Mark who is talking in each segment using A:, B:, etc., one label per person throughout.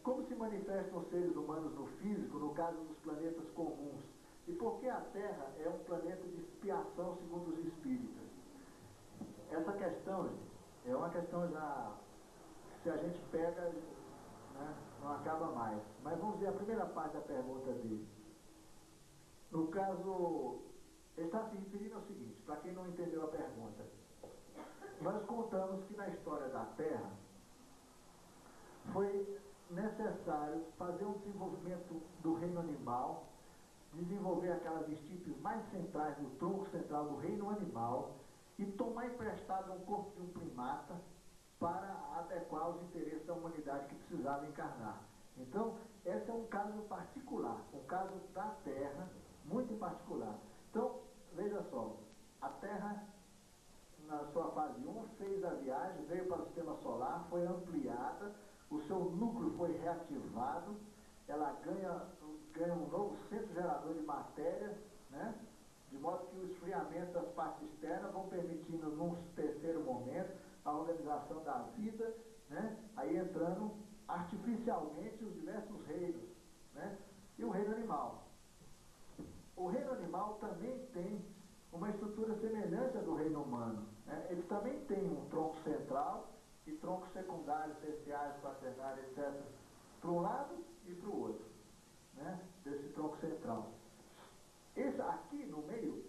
A: Como se manifestam os seres humanos no físico, no caso dos planetas comuns? E por que a Terra é um planeta de expiação, segundo os espíritas? Essa questão é uma questão já, se a gente pega, né, não acaba mais. Mas vamos ver a primeira parte da pergunta dele. No caso, ele está se referindo ao seguinte, para quem não entendeu a pergunta. Nós contamos que na história da Terra foi necessário fazer um desenvolvimento do reino animal, desenvolver aquelas estirpes mais centrais do tronco central do reino animal e tomar emprestado um corpo de um primata para adequar os interesses da humanidade que precisava encarnar. Então, esse é um caso particular, um caso da Terra, muito particular. Então, veja só, a Terra, na sua fase 1, fez a viagem, veio para o sistema solar, foi ampliada, o seu núcleo foi reativado, ela ganha um novo centro gerador de matéria, né? De modo que o esfriamento das partes externas vão permitindo, num terceiro momento, a organização da vida, né? Aí entrando artificialmente os diversos reinos, né? E o reino animal. O reino animal também tem uma estrutura semelhante à do reino humano, né? Ele também tem um tronco central e troncos secundários, terciários, quaternários, etc., para um lado e para o outro, né? Desse tronco central. Esse aqui no meio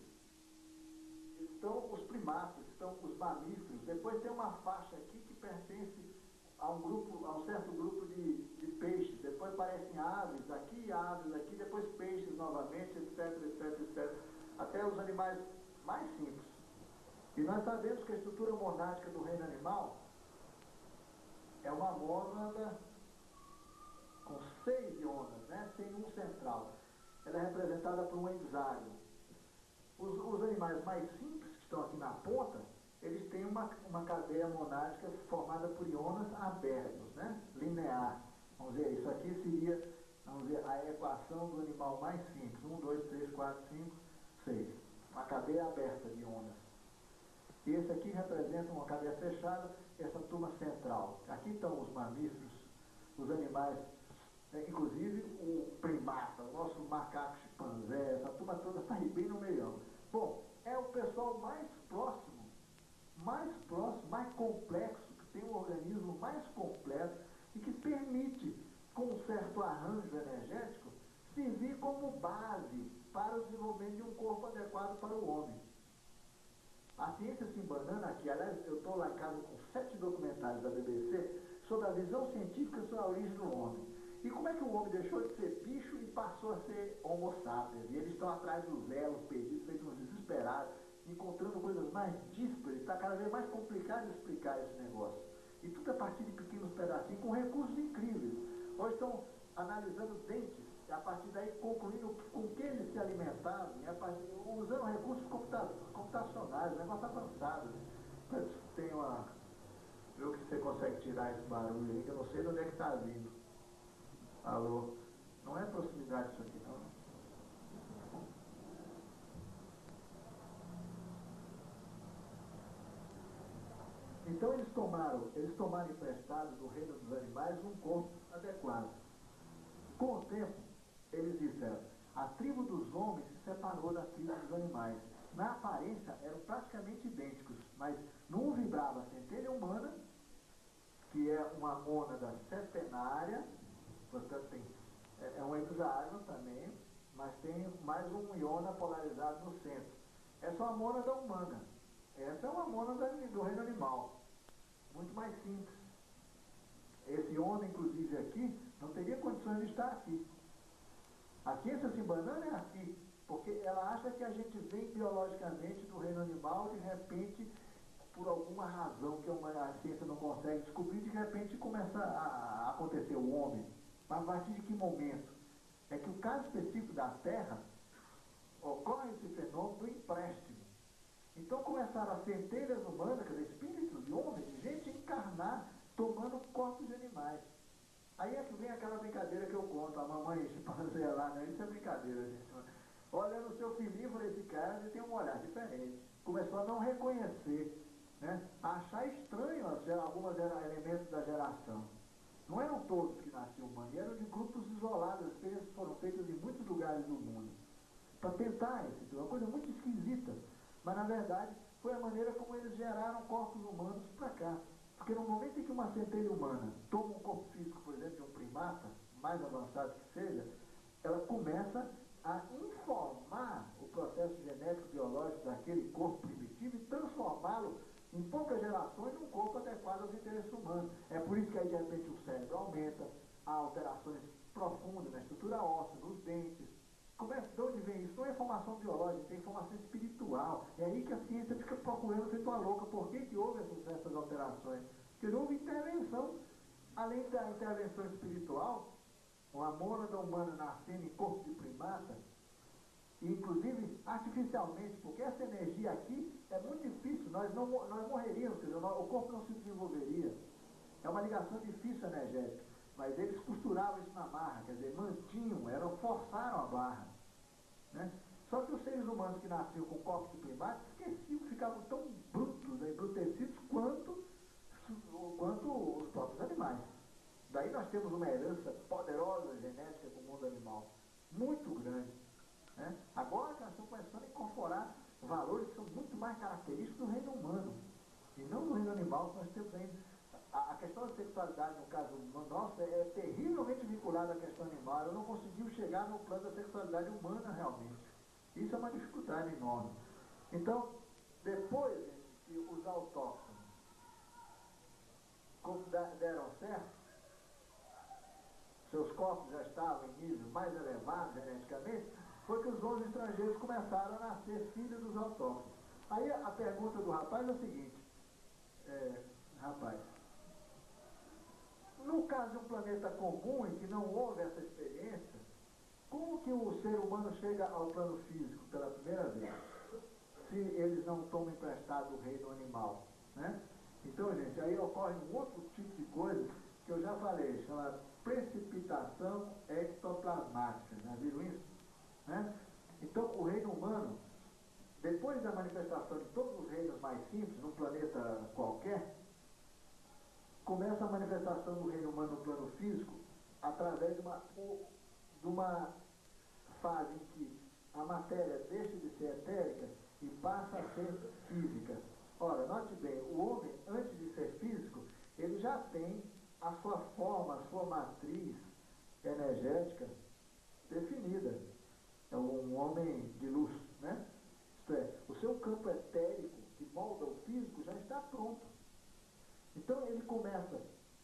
A: estão os primatas, estão os mamíferos. Depois tem uma faixa aqui que pertence a um certo grupo de peixes. Depois aparecem aves aqui, depois peixes novamente, etc, etc, etc. Até os animais mais simples. E nós sabemos que a estrutura monástica do reino animal é uma mônada com 6 ionas, né? Sem um central. Ela é representada por um hexágono. Os animais mais simples, que estão aqui na ponta, eles têm uma cadeia monástica formada por ionas abertos, né? Linear. Vamos ver, isso aqui seria, vamos ver, a equação do animal mais simples. 1, 2, 3, 4, 5, 6. Uma cadeia aberta de ionas. E esse aqui representa uma cadeia fechada, essa turma central. Aqui estão os mamíferos, os animais, inclusive o primata, o nosso macaco chimpanzé, essa turma toda está aí bem no meião. Bom, é o pessoal mais próximo, mais complexo, que tem um organismo mais completo e que permite, com um certo arranjo energético, servir como base para o desenvolvimento de um corpo adequado para o homem. A ciência se embanana aqui, aliás, eu estou lá em casa com 7 documentários da BBC sobre a visão científica sobre a origem do homem. E como é que o homem deixou de ser bicho e passou a ser homo sapiens? E eles estão atrás dos elos perdidos, feitos uns desesperados, encontrando coisas mais díspares. Está cada vez mais complicado de explicar esse negócio. E tudo a partir de pequenos pedacinhos, com recursos incríveis. Hoje estão analisando dentes, e a partir daí concluindo com que eles se alimentavam, usando recursos computacionais, um negócio avançado. Tem uma... Viu que você consegue tirar esse barulho aí, que eu não sei de onde é que está vindo. Alô? Não é proximidade isso aqui, não. Então eles tomaram emprestado do reino dos animais um corpo adequado. Com o tempo, eles disseram, a tribo dos homens se separou da tribo dos animais. Na aparência eram praticamente idênticos, mas num vibrava a centelha humana, que é uma mônada setenária, portanto é um hexágono também, mas tem mais um iona polarizado no centro. Essa é uma mônada humana. Essa é uma mônada do reino animal, muito mais simples. Esse homem, inclusive aqui, não teria condições de estar aqui. A ciência se banana é aqui, porque ela acha que a gente vem biologicamente do reino animal, de repente, por alguma razão que a ciência não consegue descobrir, de repente começa a acontecer o homem. Mas a partir de que momento? É que o caso específico da Terra, ocorre esse fenômeno do empréstimo. Então começaram as centelhas humanas, quer dizer, espíritos de homens, de gente encarnar, tomando corpos de animais. Aí é que vem aquela brincadeira que eu conto, a mamãe chimpanzé lá, né? Isso é brincadeira, gente. Olha no seu filhinho, falei, esse cara ele tem um olhar diferente. Começou a não reconhecer, né? A achar estranho alguns elementos da geração. Não eram todos que nasciam humanos, eram de grupos isolados, as experiências foram feitas em muitos lugares do mundo. Para tentar isso, uma coisa muito esquisita. Mas na verdade foi a maneira como eles geraram corpos humanos para cá. Porque no momento em que uma centelha humana toma um corpo físico, por exemplo, de um primata, mais avançado que seja, ela começa a informar o processo genético biológico daquele corpo primitivo e transformá-lo em poucas gerações num corpo adequado aos interesses humanos. É por isso que aí de repente o cérebro aumenta, há alterações profundas na estrutura óssea, nos dentes. De onde vem isso? Não é informação biológica, tem informação espiritual. É aí que a ciência fica procurando feito uma louca. Por que houve essas alterações? Porque não houve intervenção. Além da intervenção espiritual, uma mônada humana nascendo em corpo de primata, e inclusive artificialmente, porque essa energia aqui é muito difícil, nós morreríamos, quer dizer, o corpo não se desenvolveria. É uma ligação difícil energética. Mas eles costuravam isso na barra, quer dizer, mantinham, forçaram a barra. Né? Só que os seres humanos que nasciam com corpos de primatas esqueciam, ficavam tão brutos, né, embrutecidos quanto os próprios animais. Daí nós temos uma herança poderosa genética com o mundo animal, muito grande. Né? Agora que nós estamos começando a incorporar valores que são muito mais característicos do reino humano, e não do reino animal, que nós temos ainda. A questão da sexualidade, no caso nosso, é terrivelmente vinculada à questão animal. Eu não conseguiu chegar no plano da sexualidade humana realmente. Isso é uma dificuldade enorme. Então, depois que os autóctonos deram certo, seus corpos já estavam em níveis mais elevados geneticamente, foi que os 11 estrangeiros começaram a nascer filhos dos autóctonos. Aí a pergunta do rapaz é o seguinte, rapaz, no caso de um planeta comum em que não houve essa experiência, como que o ser humano chega ao plano físico pela primeira vez? Se eles não tomam emprestado o reino animal, né? Então, gente, aí ocorre um outro tipo de coisa que eu já falei, chama precipitação ectoplasmática, já viram isso? Né? Então, o reino humano, depois da manifestação de todos os reinos mais simples, num planeta qualquer, começa a manifestação do reino humano no plano físico através de uma fase em que a matéria deixa de ser etérica e passa a ser física. Ora, note bem, o homem, antes de ser físico, ele já tem a sua forma, a sua matriz energética definida. É um homem de luz, né? Isto é, o seu campo etérico, que molda o físico, já está pronto. Então ele começa,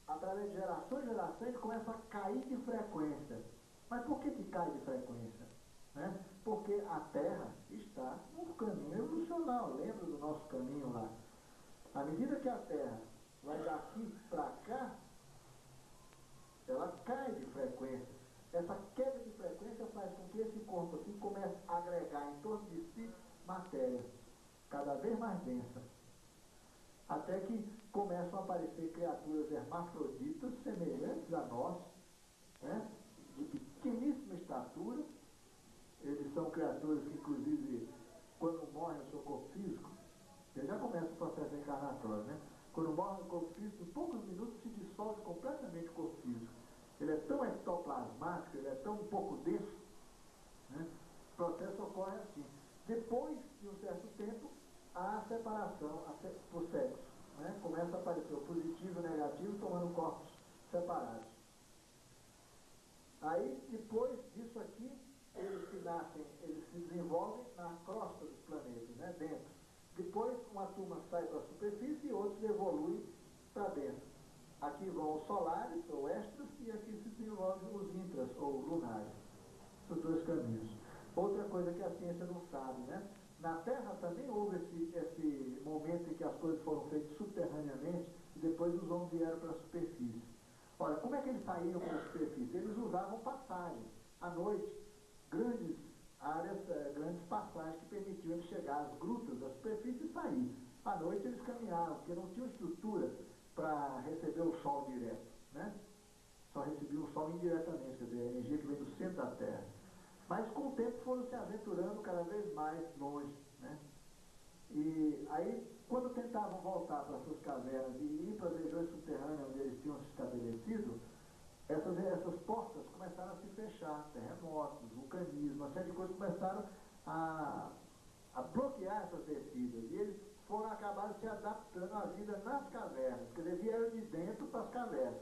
A: através de geração em geração, ele começa a cair de frequência. Mas por que cai de frequência? Né? Porque a Terra está no caminho evolucional, lembra do nosso caminho lá. À medida que a Terra vai daqui para cá, ela cai de frequência. Essa queda de frequência faz com que esse corpo aqui comece a agregar em torno de si matéria, cada vez mais densa. Até que começam a aparecer criaturas hermafroditas semelhantes a nós, né? De pequeníssima estatura. Eles são criaturas que, inclusive, quando morrem no seu corpo físico, ele já começa o processo encarnatório, né? Quando morre no corpo físico, em poucos minutos se dissolve completamente o corpo físico. Ele é tão ectoplasmático, ele é tão pouco denso, né? O processo ocorre assim. Depois de um certo tempo, há a separação por sexo, né? Começa a aparecer o positivo e o negativo tomando corpos separados. Aí, depois disso aqui, eles que nascem, eles se desenvolvem na crosta dos planetas, né? Dentro. Depois, uma turma sai para a superfície, outros evoluem para dentro. Aqui vão os solares, ou extras, e aqui se desenvolvem os intras, ou lunares. Esses dois caminhos. Outra coisa que a ciência não sabe, né? Na Terra também houve esse momento em que as coisas foram feitas subterraneamente e depois os homens vieram para a superfície. Olha, como é que eles saíram para a superfície? Eles usavam passagens. À noite, grandes áreas, grandes passagens que permitiam eles chegar às grutas da superfície e sair. À noite eles caminhavam, porque não tinham estrutura para receber o sol direto, né? Só recebiam o sol indiretamente, quer dizer, a energia que vem do centro da Terra. Mas com o tempo foram se aventurando cada vez mais longe, né? E aí, quando tentavam voltar para suas cavernas e ir para as regiões subterrâneas onde eles tinham se estabelecido, essas portas começaram a se fechar, terremotos, vulcanismo, uma série de coisas começaram a bloquear essas descidas. E eles acabaram se adaptando à vida nas cavernas, quer dizer, vieram de dentro para as cavernas,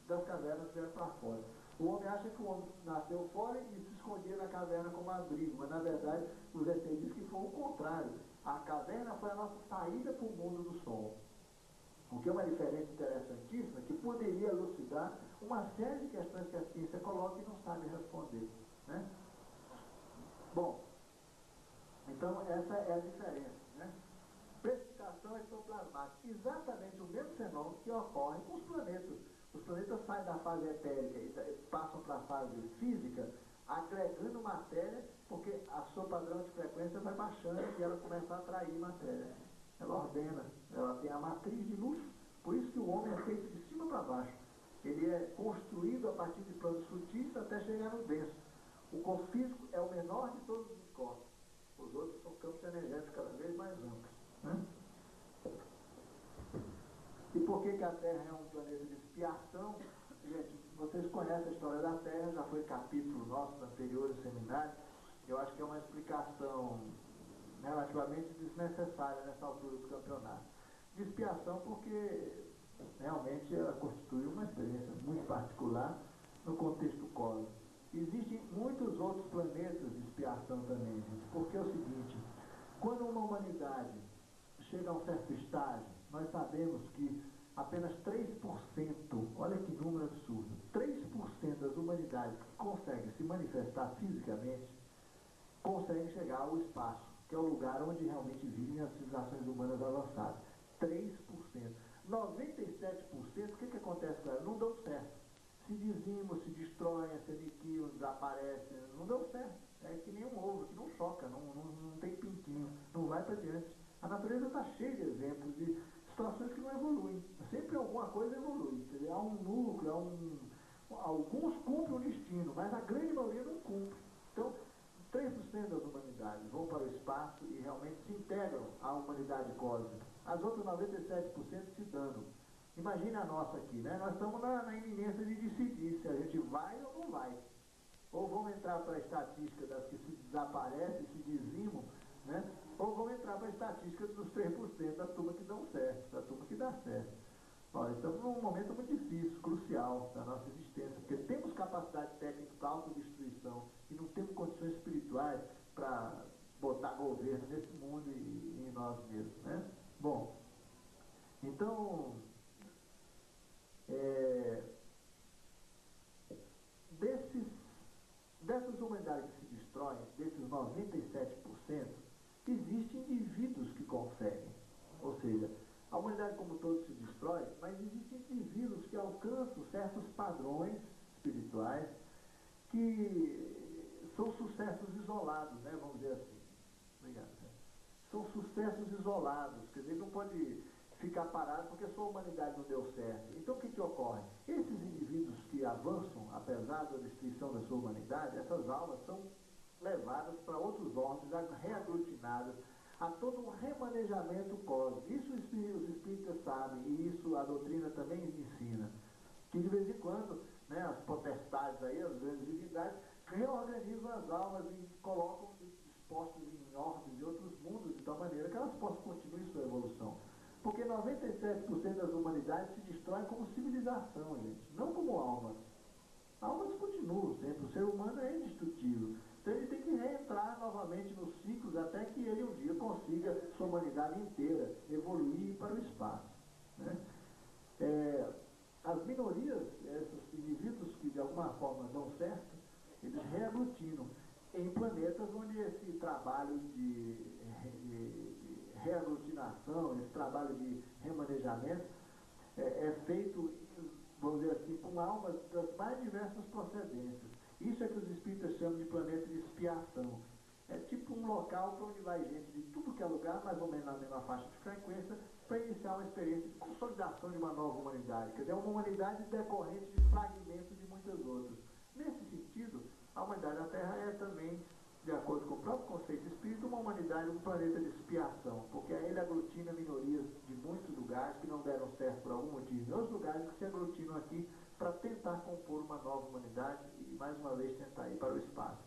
A: das cavernas vieram para fora. O homem acha que o homem nasceu fora e se escondia na caverna como abrigo, mas na verdade os ET dizem que foi o contrário. A caverna foi a nossa saída para o mundo do sol. O que é uma diferença interessantíssima que poderia elucidar uma série de questões que a ciência coloca e não sabe responder, né? Bom, então essa é a diferença, né? Precipitação ectoplasmática, exatamente o mesmo fenômeno que ocorre com os planetas. Os planetas saem da fase etérica e passam para a fase física, agregando matéria, porque a seu padrão de frequência vai baixando e ela começa a atrair matéria. Ela ordena, ela tem a matriz de luz, por isso que o homem é feito de cima para baixo. Ele é construído a partir de planos sutis até chegar no denso. O corpo físico é o menor de todos os corpos. Os outros são campos energéticos cada vez mais amplos, né? E por que a Terra é um planeta de expiação? Gente, vocês conhecem a história da Terra, já foi capítulo nosso anterior no seminário. Eu acho que é uma explicação relativamente desnecessária nessa altura do campeonato. De expiação porque realmente ela constitui uma experiência muito particular no contexto cósmico. Existem muitos outros planetas de expiação também, gente, porque é o seguinte, quando uma humanidade chega a um certo estágio, nós sabemos que apenas 3%, olha que número absurdo, 3% das humanidades que conseguem se manifestar fisicamente, conseguem chegar ao espaço, que é o lugar onde realmente vivem as civilizações humanas avançadas. 3%. 97%, o que acontece com ela? Não dão certo. Se dizimam, se destroem, se aniquilam, desaparecem, não deu certo. É que nem um ovo, que não choca, não tem pintinho, não vai para diante. A natureza está cheia de exemplos de situações que não evoluem. Sempre alguma coisa evolui. Quer dizer, há um núcleo, alguns cumprem o destino, mas a grande maioria não cumpre. Então, 3% das humanidades vão para o espaço e realmente se integram à humanidade cósmica. As outras 97% se danam. Imagina a nossa aqui, né? Nós estamos na iminência de decidir se a gente vai ou não vai. Ou vamos entrar para a estatística das que se desaparecem, se dizimam, né? Ou vamos entrar para a estatística dos 3% da turma que dão certo, da turma que dá certo. Olha, estamos num momento muito difícil, crucial da nossa existência, porque temos capacidade técnica para autodestruição e não temos condições espirituais para botar governo nesse mundo e em nós mesmos, né? Bom, então, dessas humanidades que se destroem, desses 97%, existem indivíduos que conseguem. Ou seja, a humanidade como um todo se destrói, mas existem indivíduos que alcançam certos padrões espirituais que são sucessos isolados, né? Vamos dizer assim. Obrigado. São sucessos isolados, quer dizer, não pode ficar parado porque a sua humanidade não deu certo. Então o que ocorre? Esses indivíduos que avançam, apesar da destruição da sua humanidade, essas almas são levadas para outros órgãos, reaglutinadas, a todo um remanejamento cósmico. Isso os espíritas sabem, e isso a doutrina também ensina. Que de vez em quando, né, as potestades aí, as grandes divindades, reorganizam as almas e colocam dispostos em órbitas de outros mundos, de tal maneira que elas possam continuar sua evolução. Porque 97% das humanidades se destroem como civilização, gente, não como almas. Almas continuam sempre, o ser humano é indestrutível. Então ele tem que reentrar novamente nos ciclos até que ele um dia consiga sua humanidade inteira evoluir para o espaço. as minorias, esses indivíduos que de alguma forma dão certo, eles reaglutinam em planetas onde esse trabalho de reaglutinação, esse trabalho de remanejamento é feito, vamos dizer assim, com almas das mais diversas procedências. Isso é que os espíritas chamam de planeta de expiação. É tipo um local para onde vai gente de tudo que é lugar, mais ou menos na mesma faixa de frequência, para iniciar uma experiência de consolidação de uma nova humanidade. Quer dizer, uma humanidade decorrente de fragmentos de muitas outras. Nesse sentido, a humanidade da Terra é também, de acordo com o próprio conceito espírita, uma humanidade, um planeta de expiação, porque ele aglutina minorias de muitos lugares que não deram certo por algum motivo, e outros lugares que se aglutinam aqui para tentar compor uma nova humanidade e, mais uma vez, tentar ir para o espaço.